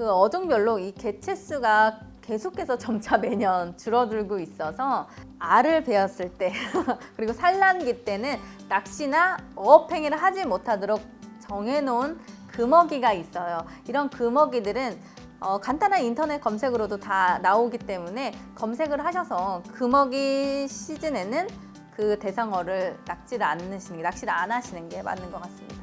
그 어종별로 이 개체 수가 계속해서 점차 매년 줄어들고 있어서 알을 베었을 때 그리고 산란기 때는 낚시나 어업행위를 하지 못하도록 정해놓은 금어기가 있어요. 이런 금어기들은 간단한 인터넷 검색으로도 다 나오기 때문에 검색을 하셔서 금어기 시즌에는 그 대상어를 낚시를 안 하시는 게 맞는 것 같습니다.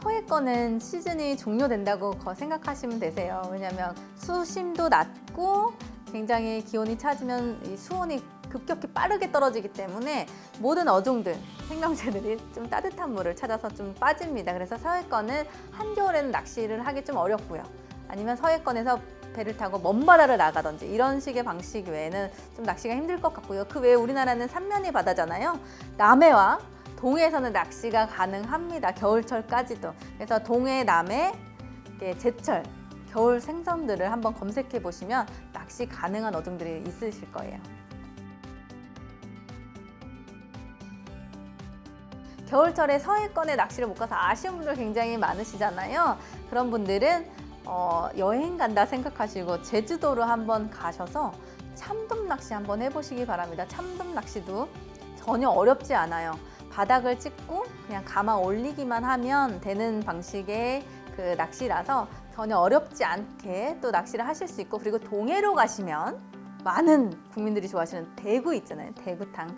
서해권은 시즌이 종료된다고 생각하시면 되세요. 왜냐하면 수심도 낮고 굉장히 기온이 차지면 이 수온이 급격히 빠르게 떨어지기 때문에 모든 어종들, 생명체들이 좀 따뜻한 물을 찾아서 좀 빠집니다. 그래서 서해권은 한겨울에는 낚시를 하기 좀 어렵고요. 아니면 서해권에서 배를 타고 먼 바다를 나가든지 이런 식의 방식 외에는 좀 낚시가 힘들 것 같고요. 그 외에 우리나라는 삼면이 바다잖아요. 남해와 동해에서는 낚시가 가능합니다. 겨울철까지도. 그래서 동해, 남해, 제철, 겨울 생선들을 한번 검색해 보시면 낚시 가능한 어종들이 있으실 거예요. 겨울철에 서해권에 낚시를 못 가서 아쉬운 분들 굉장히 많으시잖아요. 그런 분들은 여행 간다 생각하시고 제주도로 한번 가셔서 참돔 낚시 한번 해보시기 바랍니다. 참돔 낚시도 전혀 어렵지 않아요. 바닥을 찍고 그냥 감아 올리기만 하면 되는 방식의 그 낚시라서 전혀 어렵지 않게 또 낚시를 하실 수 있고, 그리고 동해로 가시면 많은 국민들이 좋아하시는 대구 있잖아요. 대구탕.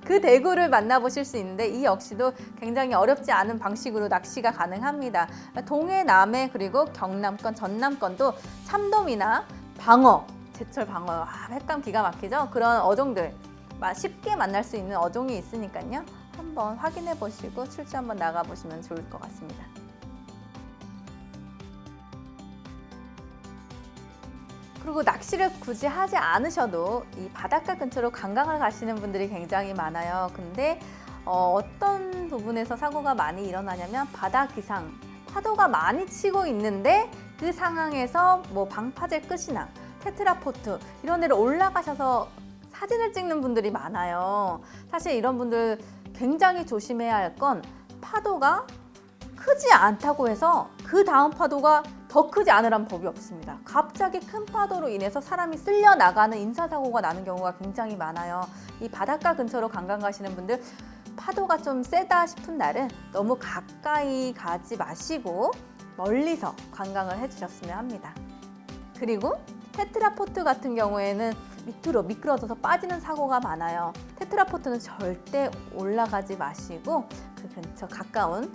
그 대구를 만나보실 수 있는데 이 역시도 굉장히 어렵지 않은 방식으로 낚시가 가능합니다. 동해, 남해 그리고 경남권, 전남권도 참돔이나 방어, 제철 방어, 횟감 기가 막히죠? 그런 어종들 쉽게 만날 수 있는 어종이 있으니까요. 한번 확인해 보시고 출조 한번 나가보시면 좋을 것 같습니다. 그리고 낚시를 굳이 하지 않으셔도 이 바닷가 근처로 관광을 가시는 분들이 굉장히 많아요. 근데 어떤 부분에서 사고가 많이 일어나냐면 바다 기상, 파도가 많이 치고 있는데 그 상황에서 뭐 방파제 끝이나 테트라포트 이런 데로 올라가셔서 사진을 찍는 분들이 많아요. 사실 이런 분들 굉장히 조심해야 할 건 파도가 크지 않다고 해서 그 다음 파도가 더 크지 않으란 법이 없습니다. 갑자기 큰 파도로 인해서 사람이 쓸려 나가는 인사사고가 나는 경우가 굉장히 많아요. 이 바닷가 근처로 관광 가시는 분들 파도가 좀 세다 싶은 날은 너무 가까이 가지 마시고 멀리서 관광을 해주셨으면 합니다. 그리고 테트라포트 같은 경우에는 밑으로 미끄러져서 빠지는 사고가 많아요. 테트라포트는 절대 올라가지 마시고 그 근처 가까운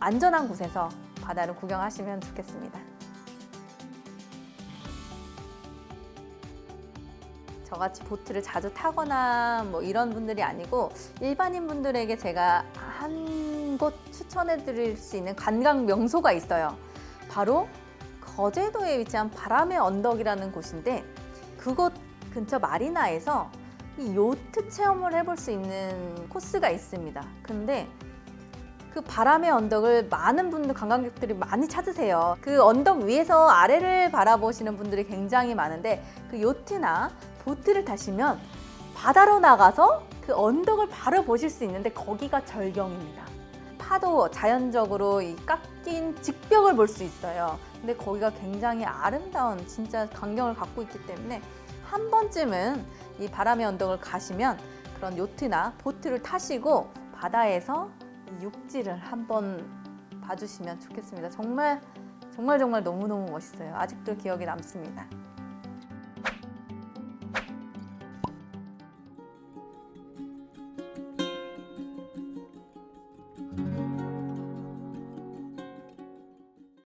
안전한 곳에서 바다를 구경하시면 좋겠습니다. 저같이 보트를 자주 타거나 뭐 이런 분들이 아니고 일반인 분들에게 제가 한 곳 추천해 드릴 수 있는 관광 명소가 있어요. 바로 거제도에 위치한 바람의 언덕이라는 곳인데 그곳 근처 마리나에서 이 요트 체험을 해볼 수 있는 코스가 있습니다. 근데 그 바람의 언덕을 많은 분들, 관광객들이 많이 찾으세요. 그 언덕 위에서 아래를 바라보시는 분들이 굉장히 많은데 그 요트나 보트를 타시면 바다로 나가서 그 언덕을 바로 보실 수 있는데 거기가 절경입니다. 파도 자연적으로 이 깎인 직벽을 볼 수 있어요. 근데 거기가 굉장히 아름다운 진짜 광경을 갖고 있기 때문에 한 번쯤은 이 바람의 언덕을 가시면 그런 요트나 보트를 타시고 바다에서 이 육지를 한번 봐주시면 좋겠습니다. 정말 너무너무 멋있어요. 아직도 기억에 남습니다.